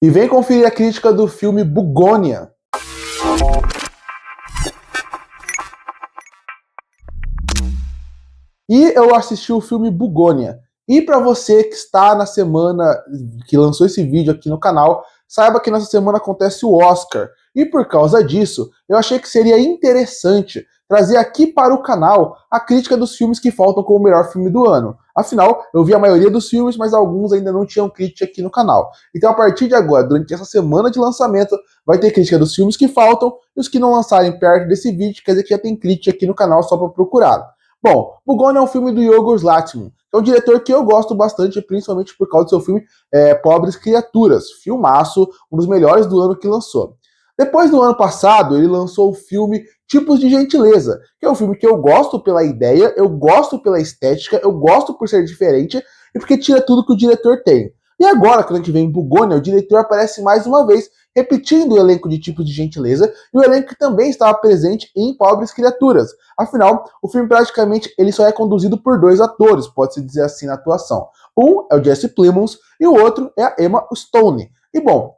E vem conferir a crítica do filme Bugônia. E eu assisti o filme Bugônia. E para você que está na semana que lançou esse vídeo aqui no canal, saiba que nessa semana acontece o Oscar. E por causa disso, eu achei que seria interessante trazer aqui para o canal a crítica dos filmes que faltam como o melhor filme do ano. Afinal, eu vi a maioria dos filmes, mas alguns ainda não tinham crítica aqui no canal. Então, a partir de agora, durante essa semana de lançamento, vai ter crítica dos filmes que faltam e os que não lançarem perto desse vídeo, quer dizer que já tem crítica aqui no canal só para procurar. Bom, Bugônia é um filme do Yorgos Lanthimos, que é um diretor que eu gosto bastante, principalmente por causa do seu filme Pobres Criaturas, filmaço, um dos melhores do ano que lançou. Depois, no ano passado, ele lançou o filme Tipos de Gentileza, que é um filme que eu gosto pela ideia, eu gosto pela estética, eu gosto por ser diferente e porque tira tudo que o diretor tem. E agora, quando a gente vem em Bugônia, o diretor aparece mais uma vez, repetindo o elenco de Tipos de Gentileza e o elenco que também estava presente em Pobres Criaturas. Afinal, o filme praticamente ele só é conduzido por dois atores, pode-se dizer assim na atuação. Um é o Jesse Plemons e o outro é a Emma Stone. E bom,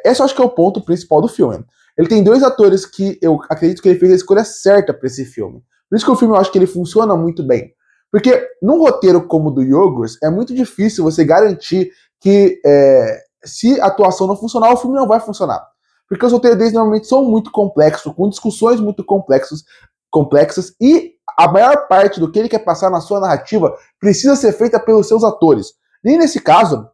esse eu acho que é o ponto principal do filme. Ele tem dois atores que eu acredito que ele fez a escolha certa para esse filme. Por isso que o filme eu acho que ele funciona muito bem. Porque num roteiro como o do Yorgos, é muito difícil você garantir que se a atuação não funcionar, o filme não vai funcionar. Porque os roteiros deles normalmente são muito complexos, com discussões muito complexas, e a maior parte do que ele quer passar na sua narrativa precisa ser feita pelos seus atores. E nesse caso,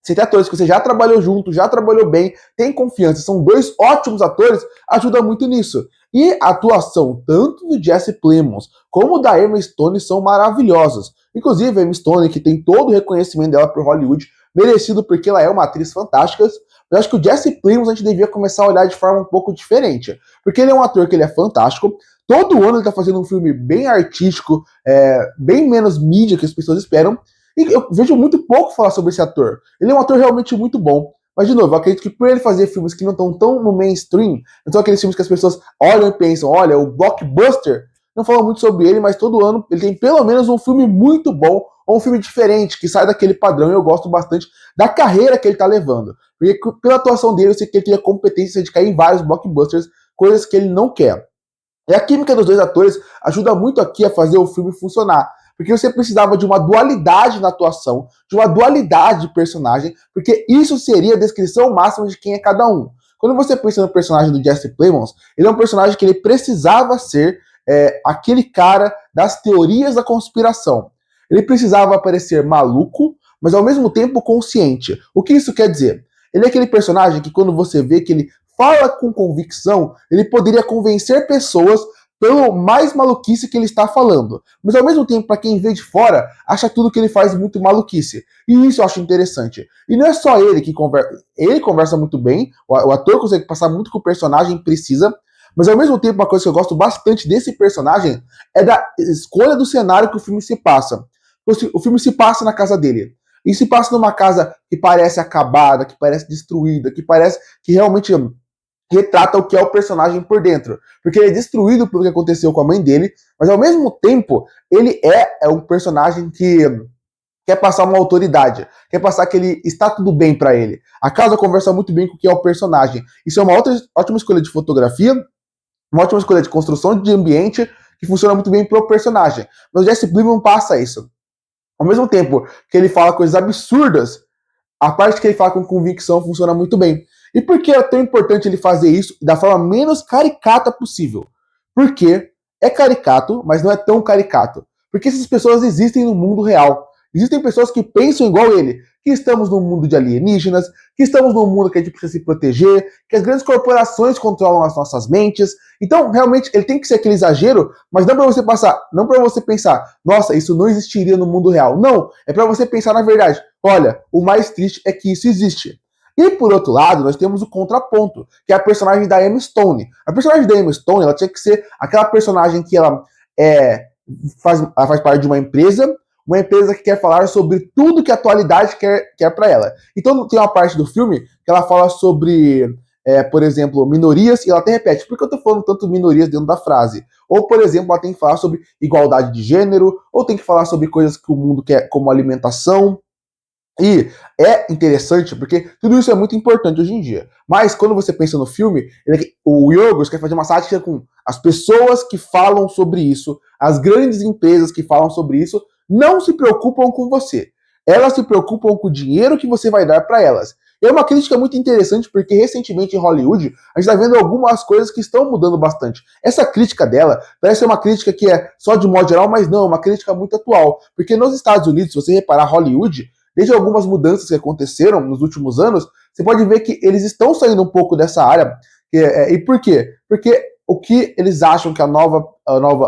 você tem atores que você já trabalhou junto, já trabalhou bem, tem confiança, são dois ótimos atores, ajuda muito nisso. E a atuação tanto do Jesse Plemons como da Emma Stone são maravilhosas. Inclusive, a Emma Stone, que tem todo o reconhecimento dela por Hollywood, merecido porque ela é uma atriz fantástica. Eu acho que o Jesse Plemons a gente devia começar a olhar de forma um pouco diferente. Porque ele é um ator que ele é fantástico, todo ano ele tá fazendo um filme bem artístico, bem menos mídia que as pessoas esperam, e eu vejo muito pouco falar sobre esse ator. Ele é um ator realmente muito bom. Mas, de novo, eu acredito que por ele fazer filmes que não estão tão no mainstream, não são aqueles filmes que as pessoas olham e pensam, olha, o blockbuster, não fala muito sobre ele, mas todo ano ele tem pelo menos um filme muito bom, ou um filme diferente, que sai daquele padrão, e eu gosto bastante da carreira que ele tá levando. Porque pela atuação dele, eu sei que ele tem a competência de cair em vários blockbusters, coisas que ele não quer. E a química dos dois atores ajuda muito aqui a fazer o filme funcionar. Porque você precisava de uma dualidade na atuação, de uma dualidade de personagem, porque isso seria a descrição máxima de quem é cada um. Quando você pensa no personagem do Jesse Plemons, ele é um personagem que ele precisava ser aquele cara das teorias da conspiração. Ele precisava parecer maluco, mas ao mesmo tempo consciente. O que isso quer dizer? Ele é aquele personagem que quando você vê que ele fala com convicção, ele poderia convencer pessoas pelo mais maluquice que ele está falando. Mas ao mesmo tempo, para quem vê de fora, acha tudo que ele faz muito maluquice. E isso eu acho interessante. E não é só ele que conversa. Ele conversa muito bem, o ator consegue passar muito que o personagem precisa, mas ao mesmo tempo, uma coisa que eu gosto bastante desse personagem é da escolha do cenário que o filme se passa. O filme se passa na casa dele. E se passa numa casa que parece acabada, que parece destruída, que parece que realmente retrata o que é o personagem por dentro. Porque ele é destruído pelo que aconteceu com a mãe dele, mas ao mesmo tempo, ele é um personagem que quer passar uma autoridade, quer passar que ele está tudo bem para ele. A casa conversa muito bem com o que é o personagem. Isso é uma ótima escolha de fotografia, uma ótima escolha de construção de ambiente, que funciona muito bem pro personagem. Mas o Jesse Plemons passa isso. Ao mesmo tempo que ele fala coisas absurdas, a parte que ele fala com convicção funciona muito bem. E por que é tão importante ele fazer isso da forma menos caricata possível? Porque é caricato, mas não é tão caricato. Porque essas pessoas existem no mundo real. Existem pessoas que pensam igual ele, que estamos num mundo de alienígenas, que estamos num mundo que a gente precisa se proteger, que as grandes corporações controlam as nossas mentes. Então, realmente, ele tem que ser aquele exagero, mas não para você passar, não para você pensar, nossa, isso não existiria no mundo real. Não, é para você pensar na verdade. Olha, o mais triste é que isso existe. E por outro lado, nós temos o contraponto, que é a personagem da Emma Stone. A personagem da Emma Stone, ela tinha que ser aquela personagem que ela faz parte de uma empresa que quer falar sobre tudo que a atualidade quer para ela. Então tem uma parte do filme que ela fala sobre, por exemplo, minorias, e ela até repete, por que eu tô falando tanto minorias dentro da frase? Ou, por exemplo, ela tem que falar sobre igualdade de gênero, ou tem que falar sobre coisas que o mundo quer, como alimentação. E é interessante porque tudo isso é muito importante hoje em dia. Mas quando você pensa no filme, o Yorgos quer fazer uma sátira com as pessoas que falam sobre isso, as grandes empresas que falam sobre isso, não se preocupam com você. Elas se preocupam com o dinheiro que você vai dar para elas. E é uma crítica muito interessante porque recentemente em Hollywood a gente está vendo algumas coisas que estão mudando bastante. Essa crítica dela parece ser uma crítica que é só de modo geral, mas não, é uma crítica muito atual. Porque nos Estados Unidos, se você reparar, Hollywood, desde algumas mudanças que aconteceram nos últimos anos, você pode ver que eles estão saindo um pouco dessa área. E por quê? Porque o que eles acham que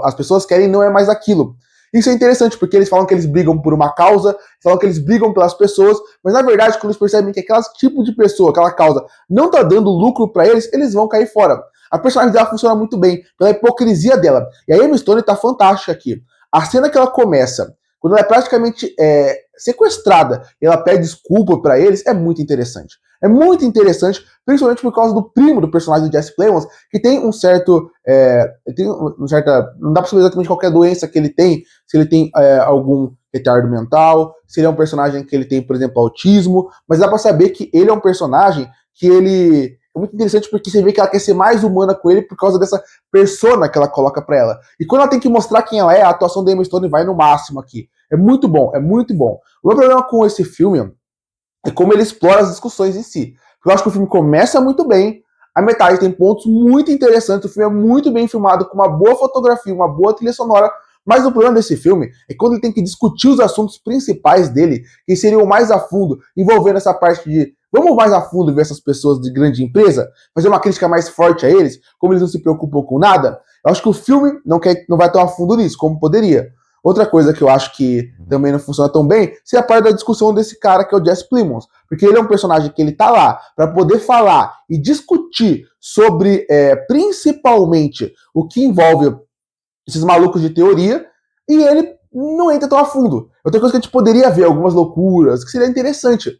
as pessoas querem não é mais aquilo. Isso é interessante, porque eles falam que eles brigam por uma causa, falam que eles brigam pelas pessoas, mas na verdade, quando eles percebem que aquele tipo de pessoa, aquela causa, não tá dando lucro para eles, eles vão cair fora. A personagem dela funciona muito bem, pela hipocrisia dela. E a Emma Stone tá fantástica aqui. A cena que ela começa, quando ela é praticamente sequestrada e ela pede desculpa para eles, é muito interessante. É muito interessante, principalmente por causa do primo do personagem do Jesse Plemons, que tem um certo. Não dá pra saber exatamente qual é a doença que ele tem, se ele tem algum retardo mental, se ele é um personagem que ele tem, por exemplo, autismo, mas dá pra saber que ele é um personagem que ele. É muito interessante porque você vê que ela quer ser mais humana com ele por causa dessa persona que ela coloca pra ela. E quando ela tem que mostrar quem ela é, a atuação da Emma Stone vai no máximo aqui. É muito bom, é muito bom. O meu problema com esse filme é como ele explora as discussões em si. Porque eu acho que o filme começa muito bem, a metade tem pontos muito interessantes, o filme é muito bem filmado, com uma boa fotografia, uma boa trilha sonora, mas o problema desse filme é quando ele tem que discutir os assuntos principais dele, que seriam mais a fundo, envolvendo essa parte de vamos mais a fundo ver essas pessoas de grande empresa, fazer uma crítica mais forte a eles, como eles não se preocupam com nada. Eu acho que o filme não vai tão a fundo nisso, como poderia. Outra coisa que eu acho que também não funciona tão bem é a parte da discussão desse cara que é o Jesse Plemons. Porque ele é um personagem que ele tá lá para poder falar e discutir sobre principalmente o que envolve esses malucos de teoria, e ele não entra tão a fundo. Outra coisa que a gente poderia ver, algumas loucuras, que seria interessante.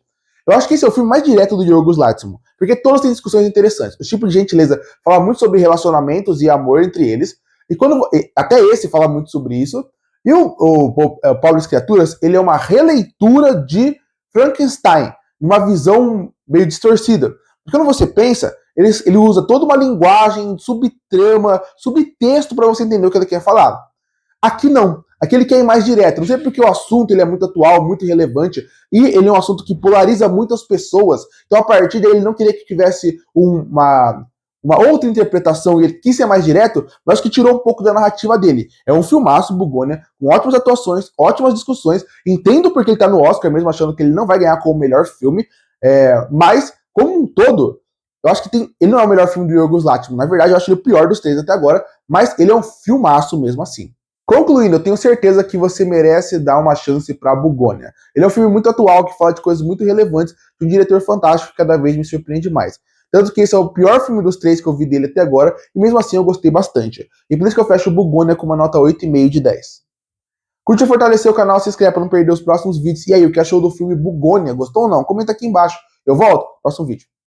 Eu acho que esse é o filme mais direto do Yorgos Lanthimos, porque todos têm discussões interessantes. O tipo de gentileza fala muito sobre relacionamentos e amor entre eles, e até esse fala muito sobre isso. E o Pobres Criaturas, ele é uma releitura de Frankenstein, uma visão meio distorcida. Porque quando você pensa, ele usa toda uma linguagem, subtrama, subtexto para você entender o que ele quer falar. Aqui não. Aqui ele quer ir mais direto. Não sei porque o assunto ele é muito atual, muito relevante, e ele é um assunto que polariza muitas pessoas. Então, a partir daí, ele não queria que tivesse uma outra interpretação, e ele quis ser mais direto, mas que tirou um pouco da narrativa dele. É um filmaço, Bugônia, com ótimas atuações, ótimas discussões. Entendo porque ele tá no Oscar, mesmo achando que ele não vai ganhar como melhor filme, mas, como um todo, eu acho que ele não é o melhor filme do Yorgos Lanthimos. Na verdade, eu acho ele o pior dos três até agora, mas ele é um filmaço mesmo assim. Concluindo, eu tenho certeza que você merece dar uma chance para Bugônia. Ele é um filme muito atual, que fala de coisas muito relevantes, de um diretor fantástico que cada vez me surpreende mais. Tanto que esse é o pior filme dos três que eu vi dele até agora, e mesmo assim eu gostei bastante. E por isso que eu fecho o Bugônia com uma nota 8,5 de 10. Curte e fortalecer o canal, se inscreve para não perder os próximos vídeos. E aí, o que achou do filme Bugônia? Gostou ou não? Comenta aqui embaixo. Eu volto, próximo vídeo.